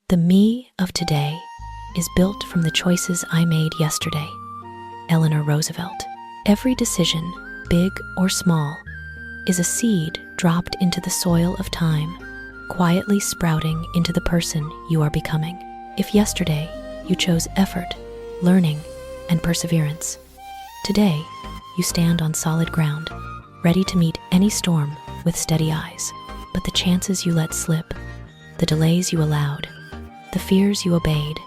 The me of today is built from the choices I made yesterday. Eleanor Roosevelt. Every decision, big or small, is a seed dropped into the soil of time, quietly sprouting into the person you are becoming. If yesterday you chose effort, learning, and perseverance, today you stand on solid ground, ready to meet any storm with steady eyes. But the chances you let slip, the delays you allowed, the fears you obeyed,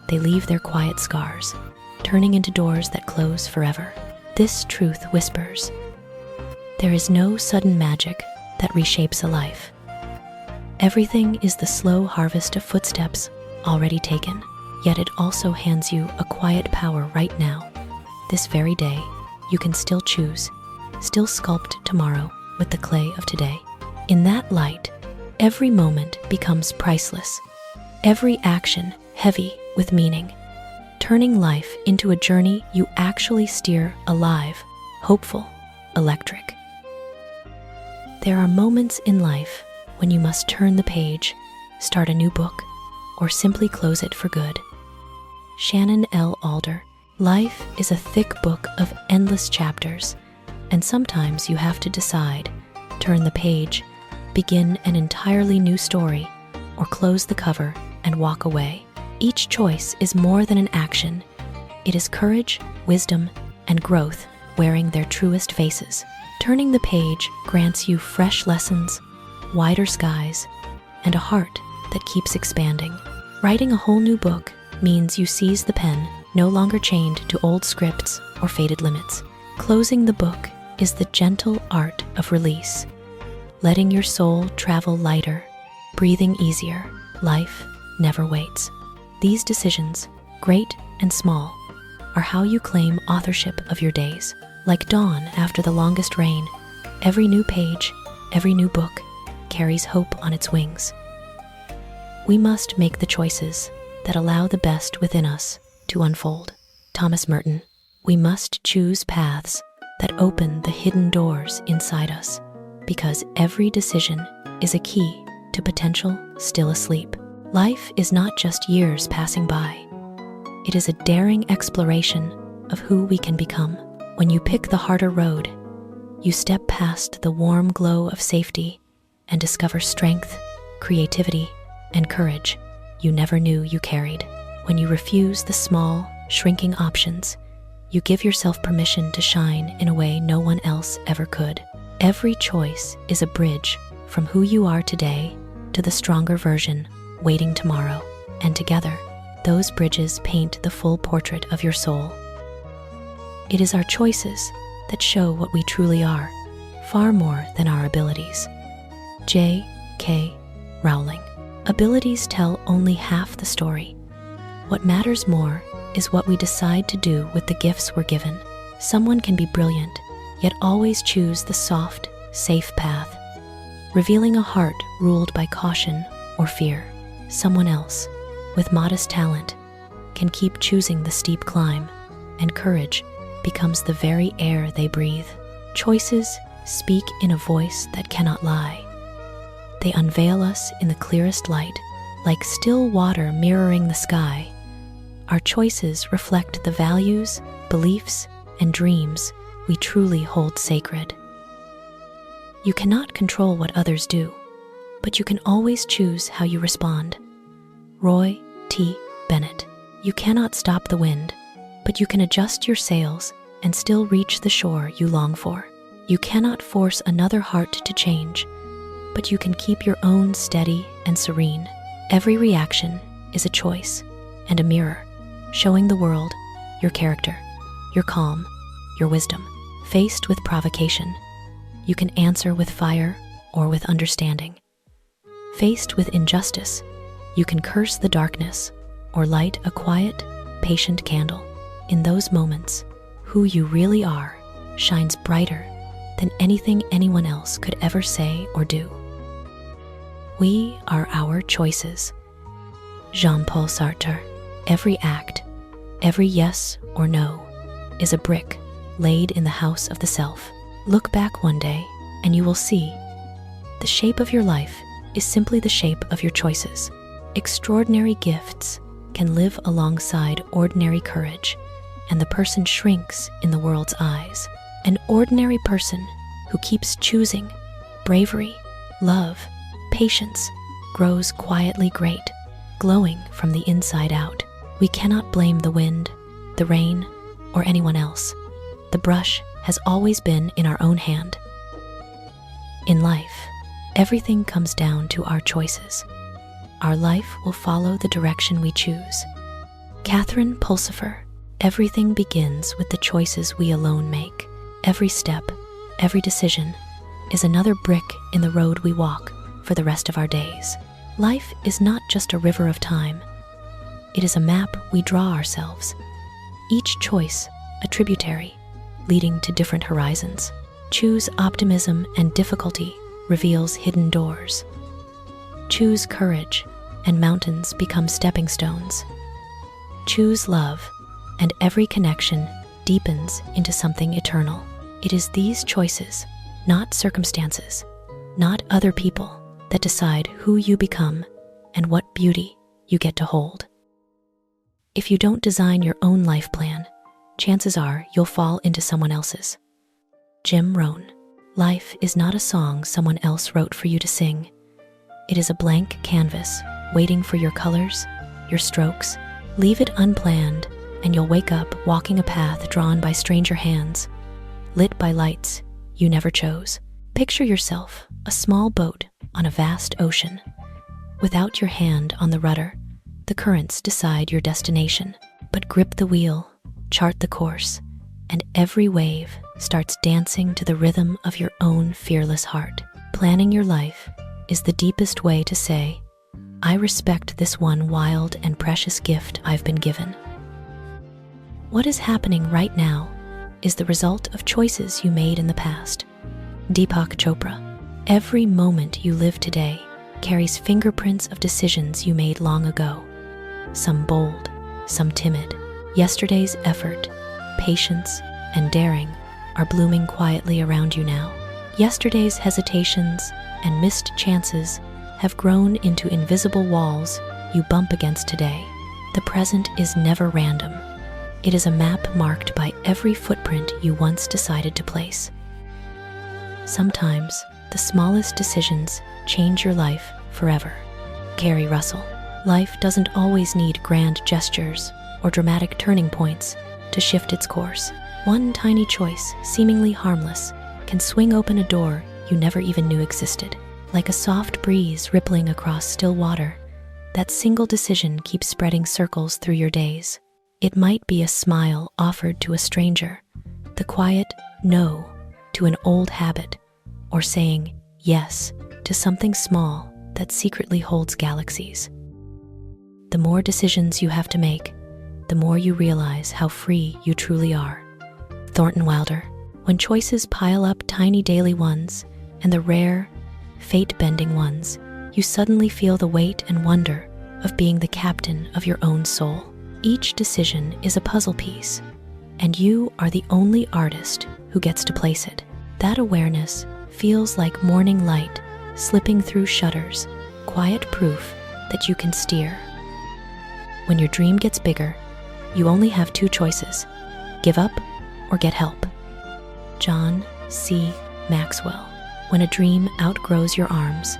they leave their quiet scars, turning into doors that close forever. This truth whispers, there is no sudden magic that reshapes a life. Everything is the slow harvest of footsteps already taken, yet it also hands you a quiet power right now. This very day, you can still choose, still sculpt tomorrow with the clay of today. In that light, every moment becomes priceless. Every action heavy with meaning, turning life into a journey you actually steer alive, hopeful, electric. There are moments in life when you must turn the page, start a new book, or simply close it for good. Shannon L. Alder. Life is a thick book of endless chapters, and sometimes you have to decide, turn the page, begin an entirely new story, or close the cover and walk away. Each choice is more than an action. It is courage, wisdom, and growth wearing their truest faces. Turning the page grants you fresh lessons, wider skies, and a heart that keeps expanding. Writing a whole new book means you seize the pen, no longer chained to old scripts or faded limits. Closing the book is the gentle art of release, letting your soul travel lighter, breathing easier. Life never waits. These decisions, great and small, are how you claim authorship of your days. Like dawn after the longest rain, every new page, every new book carries hope on its wings. We must make the choices that allow the best within us to unfold. Thomas Merton. We must choose paths that open the hidden doors inside us, because every decision is a key to potential still asleep. Life is not just years passing by. It is a daring exploration of who we can become. When you pick the harder road, you step past the warm glow of safety and discover strength, creativity, and courage you never knew you carried. When you refuse the small, shrinking options, you give yourself permission to shine in a way no one else ever could. Every choice is a bridge from who you are today to the stronger version waiting tomorrow, and together, those bridges paint the full portrait of your soul. It is our choices that show what we truly are, far more than our abilities. J.K. Rowling. Abilities tell only half the story. What matters more is what we decide to do with the gifts we're given. Someone can be brilliant, yet always choose the soft, safe path, revealing a heart ruled by caution or fear. Someone else, with modest talent, can keep choosing the steep climb, and courage becomes the very air they breathe. Choices speak in a voice that cannot lie. They unveil us in the clearest light, like still water mirroring the sky. Our choices reflect the values, beliefs, and dreams we truly hold sacred. You cannot control what others do, but you can always choose how you respond. Roy T. Bennett. You cannot stop the wind, but you can adjust your sails and still reach the shore you long for. You cannot force another heart to change, but you can keep your own steady and serene. Every reaction is a choice and a mirror, showing the world your character, your calm, your wisdom. Faced with provocation, you can answer with fire or with understanding. Faced with injustice, you can curse the darkness or light a quiet, patient candle. In those moments, who you really are shines brighter than anything anyone else could ever say or do. We are our choices. Jean-Paul Sartre. Every act, every yes or no, is a brick laid in the house of the self. Look back one day and you will see the shape of your life is simply the shape of your choices. Extraordinary gifts can live alongside ordinary courage, and the person shrinks in the world's eyes. An ordinary person who keeps choosing bravery, love, patience, grows quietly great, glowing from the inside out. We cannot blame the wind, the rain, or anyone else. The brush has always been in our own hand. In life, everything comes down to our choices. Our life will follow the direction we choose. Catherine Pulsifer, everything begins with the choices we alone make. Every step, every decision, is another brick in the road we walk for the rest of our days. Life is not just a river of time. It is a map we draw ourselves. Each choice, a tributary, leading to different horizons. Choose optimism and difficulty reveals hidden doors. Choose courage, and mountains become stepping stones. Choose love, and every connection deepens into something eternal. It is these choices, not circumstances, not other people, that decide who you become and what beauty you get to hold. If you don't design your own life plan, chances are you'll fall into someone else's. Jim Rohn. Life is not a song someone else wrote for you to sing. It is a blank canvas waiting for your colors, your strokes. Leave it unplanned, and you'll wake up walking a path drawn by stranger hands, lit by lights you never chose. Picture yourself a small boat on a vast ocean. Without your hand on the rudder, the currents decide your destination. But grip the wheel, chart the course, and every wave starts dancing to the rhythm of your own fearless heart. Planning your life is the deepest way to say, I respect this one wild and precious gift I've been given. What is happening right now is the result of choices you made in the past. Deepak Chopra. Every moment you live today carries fingerprints of decisions you made long ago. Some bold, some timid. Yesterday's effort, patience, and daring are blooming quietly around you now. Yesterday's hesitations and missed chances have grown into invisible walls you bump against today. The present is never random. It is a map marked by every footprint you once decided to place. Sometimes, the smallest decisions change your life forever. Keri Russell. Life doesn't always need grand gestures or dramatic turning points to shift its course. One tiny choice, seemingly harmless, can swing open a door you never even knew existed. Like a soft breeze rippling across still water, that single decision keeps spreading circles through your days. It might be a smile offered to a stranger, the quiet no to an old habit, or saying yes to something small that secretly holds galaxies. The more decisions you have to make, the more you realize how free you truly are. Thornton Wilder. When choices pile up tiny daily ones and the rare, fate-bending ones, you suddenly feel the weight and wonder of being the captain of your own soul. Each decision is a puzzle piece, and you are the only artist who gets to place it. That awareness feels like morning light slipping through shutters, quiet proof that you can steer. When your dream gets bigger, you only have two choices: give up or get help. John C. Maxwell. When a dream outgrows your arms,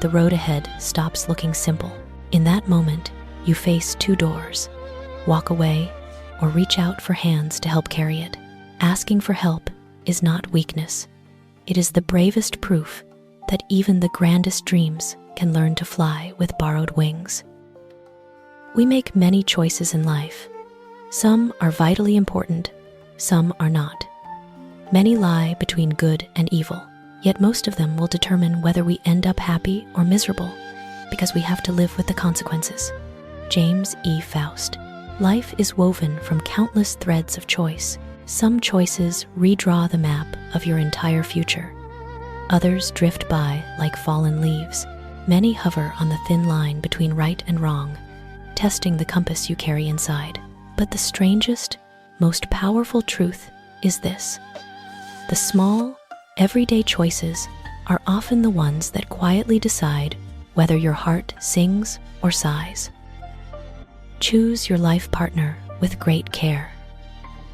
the road ahead stops looking simple. In that moment, you face two doors: walk away or reach out for hands to help carry it. Asking for help is not weakness. It is the bravest proof that even the grandest dreams can learn to fly with borrowed wings. We make many choices in life. Some are vitally important, some are not. Many lie between good and evil, yet most of them will determine whether we end up happy or miserable, because we have to live with the consequences. James E. Faust. Life is woven from countless threads of choice. Some choices redraw the map of your entire future. Others drift by like fallen leaves. Many hover on the thin line between right and wrong, testing the compass you carry inside. But the strangest, most powerful truth is this: the small, everyday choices are often the ones that quietly decide whether your heart sings or sighs. Choose your life partner with great care.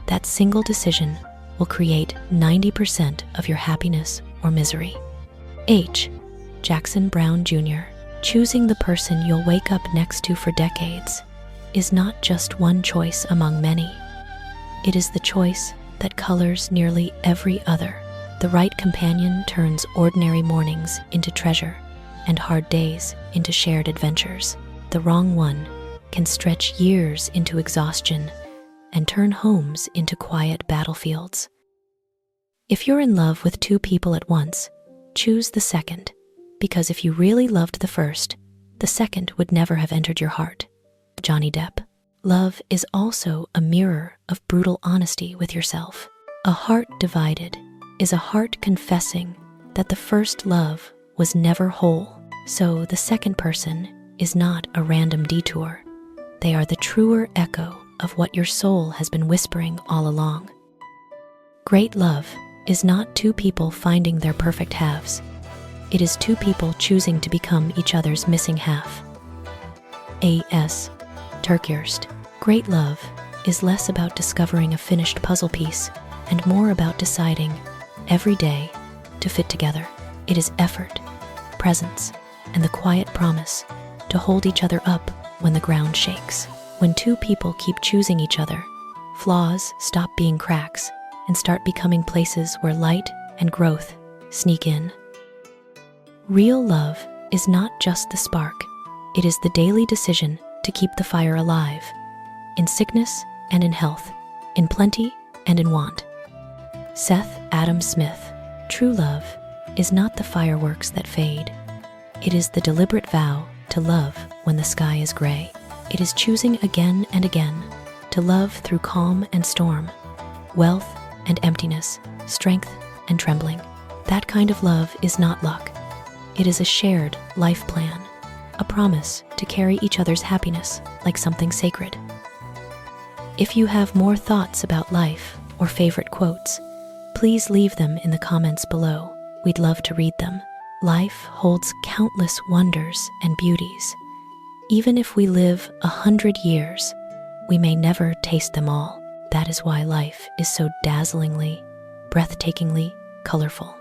That single decision will create 90% of your happiness or misery. H. Jackson Brown Jr. Choosing the person you'll wake up next to for decades is not just one choice among many. It is the choice that colors nearly every other. The right companion turns ordinary mornings into treasure and hard days into shared adventures. The wrong one can stretch years into exhaustion and turn homes into quiet battlefields. If you're in love with two people at once, choose the second, because if you really loved the first, the second would never have entered your heart. Johnny Depp. Love is also a mirror of brutal honesty with yourself. A heart divided is a heart confessing that the first love was never whole. So the second person is not a random detour. They are the truer echo of what your soul has been whispering all along. Great love is not two people finding their perfect halves. It is two people choosing to become each other's missing half. A.S. TerKeurst. Great love is less about discovering a finished puzzle piece and more about deciding every day to fit together. It is effort, presence, and the quiet promise to hold each other up when the ground shakes. When two people keep choosing each other, flaws stop being cracks and start becoming places where light and growth sneak in. Real love is not just the spark. It is the daily decision to keep the fire alive, in sickness and in health, in plenty and in want. Seth Adam Smith. True love is not the fireworks that fade. It is the deliberate vow to love when the sky is gray. It is choosing again and again to love through calm and storm, wealth and emptiness, strength and trembling. That kind of love is not luck. It is a shared life plan, a promise to carry each other's happiness like something sacred. If you have more thoughts about life or favorite quotes, please leave them in the comments below. We'd love to read them. Life holds countless wonders and beauties. Even if we live 100 years, we may never taste them all. That is why life is so dazzlingly, breathtakingly colorful.